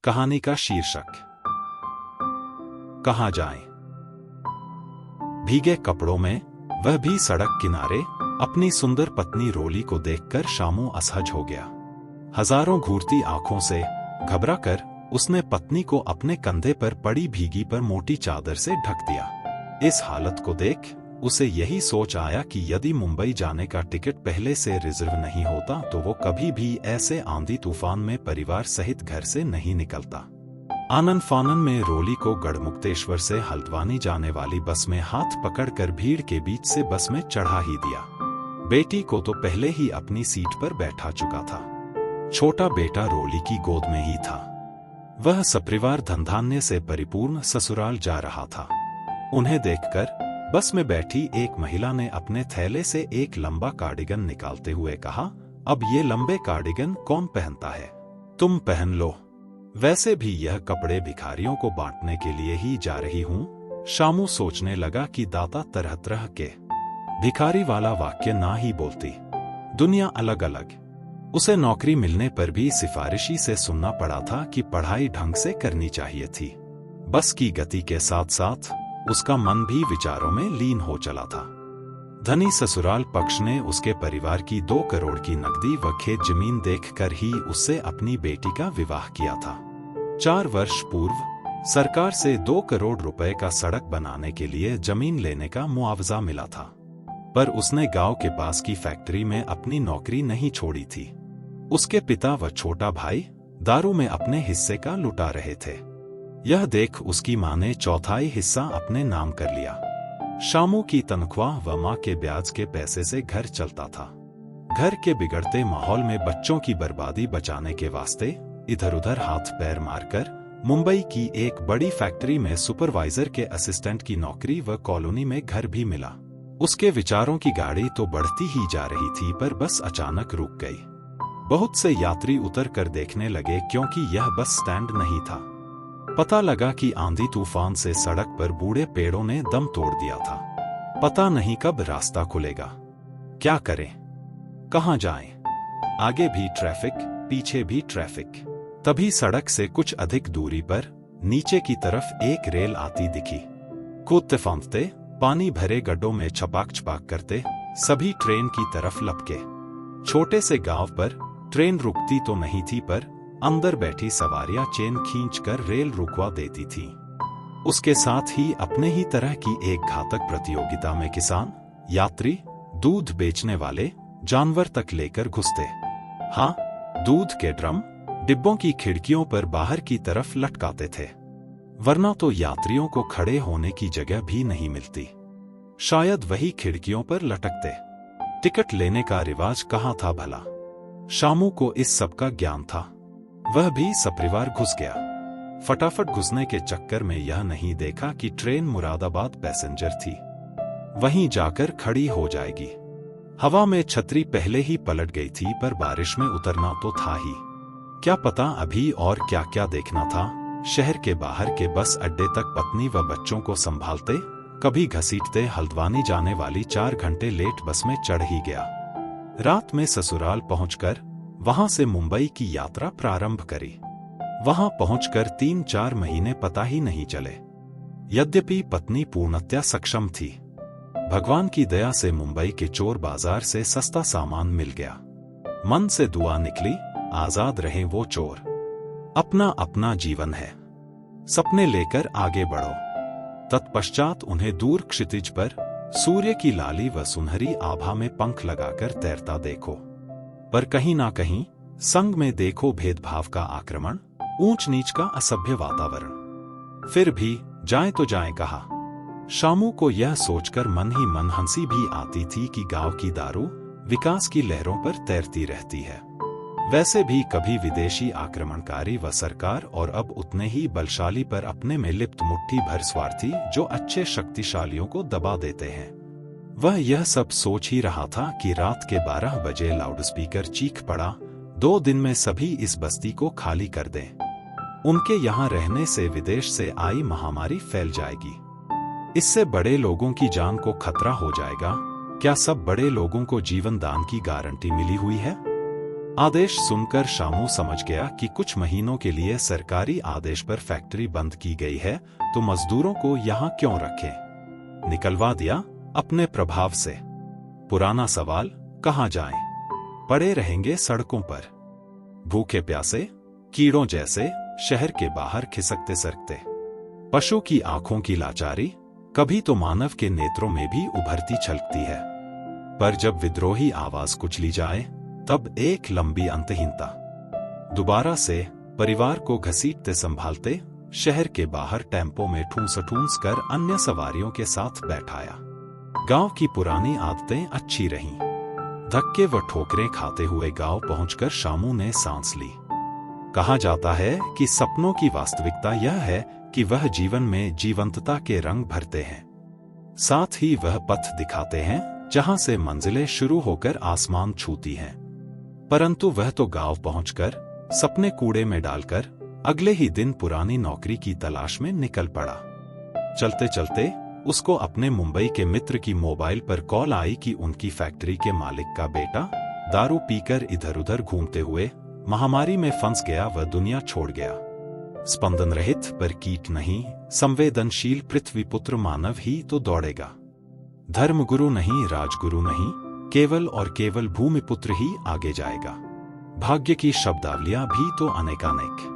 कहानी का शीर्षक, कहां जाएं। भीगे कपड़ों में, वह भी सड़क किनारे, अपनी सुंदर पत्नी रोली को देखकर शामू असहज हो गया। हजारों घूरती आंखों से घबराकर उसने पत्नी को अपने कंधे पर पड़ी भीगी पर मोटी चादर से ढक दिया। इस हालत को देख उसे यही सोच आया कि यदि मुंबई जाने का टिकट पहले से रिजर्व नहीं होता तो वो कभी भी ऐसे आंधी तूफान में परिवार सहित घर से नहीं निकलता। आनन फानन में रोली को गढ़मुक्तेश्वर से हल्द्वानी जाने वाली बस में हाथ पकड़कर भीड़ के बीच से बस में चढ़ा ही दिया। बेटी को तो पहले ही अपनी सीट पर बैठा चुका था। छोटा बेटा रोली की गोद में ही था। वह सपरिवार धनधान्य से परिपूर्ण ससुराल जा रहा था। उन्हें देखकर बस में बैठी एक महिला ने अपने थैले से एक लंबा कार्डिगन निकालते हुए कहा, अब ये लंबे कार्डिगन कौन पहनता है, तुम पहन लो। वैसे भी यह कपड़े भिखारियों को बांटने के लिए ही जा रही हूं। शामू सोचने लगा कि दाता तरह तरह के भिखारी वाला वाक्य ना ही बोलती। दुनिया अलग अलग। उसे नौकरी मिलने पर भी सिफारिशी से सुनना पड़ा था कि पढ़ाई ढंग से करनी चाहिए थी। बस की गति के साथ साथ उसका मन भी विचारों में लीन हो चला था। धनी ससुराल पक्ष ने उसके परिवार की 2 करोड़ की नकदी व खेत जमीन देखकर ही उससे अपनी बेटी का विवाह किया था। 4 वर्ष पूर्व सरकार से 2 करोड़ रुपए का सड़क बनाने के लिए जमीन लेने का मुआवजा मिला था, पर उसने गांव के पास की फैक्ट्री में अपनी नौकरी नहीं छोड़ी थी। उसके पिता व छोटा भाई दारू में अपने हिस्से का लुटा रहे थे। यह देख उसकी मां ने 1/4 हिस्सा अपने नाम कर लिया। शामू की तनख्वाह व मां के ब्याज के पैसे से घर चलता था। घर के बिगड़ते माहौल में बच्चों की बर्बादी बचाने के वास्ते इधर उधर हाथ पैर मारकर मुंबई की एक बड़ी फैक्ट्री में सुपरवाइजर के असिस्टेंट की नौकरी व कॉलोनी में घर भी मिला। उसके विचारों की गाड़ी तो बढ़ती ही जा रही थी, पर बस अचानक रुक गई। बहुत से यात्री उतर कर देखने लगे क्योंकि यह बस स्टैंड नहीं था। पता लगा कि आंधी तूफान से सड़क पर बूढ़े पेड़ों ने दम तोड़ दिया था। पता नहीं कब रास्ता खुलेगा। क्या करें, कहां जाएं? आगे भी ट्रैफिक, पीछे भी ट्रैफिक। तभी सड़क से कुछ अधिक दूरी पर नीचे की तरफ एक रेल आती दिखी। कूदते फांदते, पानी भरे गड्ढों में छपाक छपाक करते सभी ट्रेन की तरफ लपके। छोटे से गांव पर ट्रेन रुकती तो नहीं थी, पर अंदर बैठी सवारियां चेन खींचकर रेल रुकवा देती थी। उसके साथ ही अपने ही तरह की एक घातक प्रतियोगिता में किसान, यात्री, दूध बेचने वाले, जानवर तक लेकर घुसते। हाँ, दूध के ड्रम डिब्बों की खिड़कियों पर बाहर की तरफ लटकाते थे, वरना तो यात्रियों को खड़े होने की जगह भी नहीं मिलती। शायद वही खिड़कियों पर लटकते। टिकट लेने का रिवाज कहाँ था भला? शामू को इस सब का ज्ञान था। वह भी सपरिवार घुस गया। फटाफट घुसने के चक्कर में यह नहीं देखा कि ट्रेन मुरादाबाद पैसेंजर थी, वहीं जाकर खड़ी हो जाएगी। हवा में छतरी पहले ही पलट गई थी, पर बारिश में उतरना तो था ही। क्या पता अभी और क्या क्या देखना था। शहर के बाहर के बस अड्डे तक पत्नी व बच्चों को संभालते, कभी घसीटते हल्द्वानी जाने वाली 4 घंटे लेट बस में चढ़ ही गया। रात में ससुराल पहुंचकर वहां से मुंबई की यात्रा प्रारंभ करी। वहां पहुंचकर 3-4 महीने पता ही नहीं चले। यद्यपि पत्नी पूर्णतया सक्षम थी। भगवान की दया से मुंबई के चोर बाजार से सस्ता सामान मिल गया। मन से दुआ निकली, आजाद रहे वो चोर। अपना अपना जीवन है, सपने लेकर आगे बढ़ो। तत्पश्चात उन्हें दूर क्षितिज पर सूर्य की लाली व सुनहरी आभा में पंख लगाकर तैरता देखो, पर कहीं ना कहीं संग में देखो भेदभाव का आक्रमण, ऊंच नीच का असभ्य वातावरण। फिर भी जाएं तो जाएं कहाँ? शामू को यह सोचकर मन ही मन हंसी भी आती थी कि गांव की दारू विकास की लहरों पर तैरती रहती है। वैसे भी कभी विदेशी आक्रमणकारी व सरकार, और अब उतने ही बलशाली पर अपने में लिप्त मुट्ठी भर स्वार्थी जो अच्छे शक्तिशालियों को दबा देते हैं। वह यह सब सोच ही रहा था कि रात के 12 बजे लाउडस्पीकर चीख पड़ा, 2 दिन में सभी इस बस्ती को खाली कर दें। उनके यहाँ रहने से विदेश से आई महामारी फैल जाएगी। इससे बड़े लोगों की जान को खतरा हो जाएगा। क्या सब बड़े लोगों को जीवन दान की गारंटी मिली हुई है? आदेश सुनकर शामू समझ गया कि कुछ महीनों के लिए सरकारी आदेश पर फैक्ट्री बंद की गई है, तो मजदूरों को यहाँ क्यों रखें? निकलवा दिया अपने प्रभाव से। पुराना सवाल, कहाँ जाएं? पड़े रहेंगे सड़कों पर, भूखे प्यासे, कीड़ों जैसे शहर के बाहर खिसकते सरकते। पशु की आंखों की लाचारी कभी तो मानव के नेत्रों में भी उभरती छलकती है, पर जब विद्रोही आवाज कुचली जाए तब एक लंबी अंतहीनता। दोबारा से परिवार को घसीटते संभालते शहर के बाहर टेम्पो में ठूंस ठूंस कर अन्य सवारियों के साथ बैठाया। गांव की पुरानी आदतें अच्छी रहीं। धक्के व ठोकरें खाते हुए गांव पहुंचकर शामू ने सांस ली। कहा जाता है कि सपनों की वास्तविकता यह है कि वह जीवन में जीवंतता के रंग भरते हैं, साथ ही वह पथ दिखाते हैं जहां से मंजिलें शुरू होकर आसमान छूती हैं। परंतु वह तो गांव पहुंचकर सपने कूड़े में डालकर अगले ही दिन पुरानी नौकरी की तलाश में निकल पड़ा। चलते चलते उसको अपने मुंबई के मित्र की मोबाइल पर कॉल आई कि उनकी फैक्ट्री के मालिक का बेटा दारू पीकर इधर उधर घूमते हुए महामारी में फंस गया व दुनिया छोड़ गया। स्पंदन रहित पर कीट नहीं, संवेदनशील पृथ्वीपुत्र मानव ही तो दौड़ेगा। धर्मगुरु नहीं, राजगुरु नहीं, केवल और केवल भूमिपुत्र ही आगे जाएगा। भाग्य की शब्दावलियां भी तो अनेकानेक।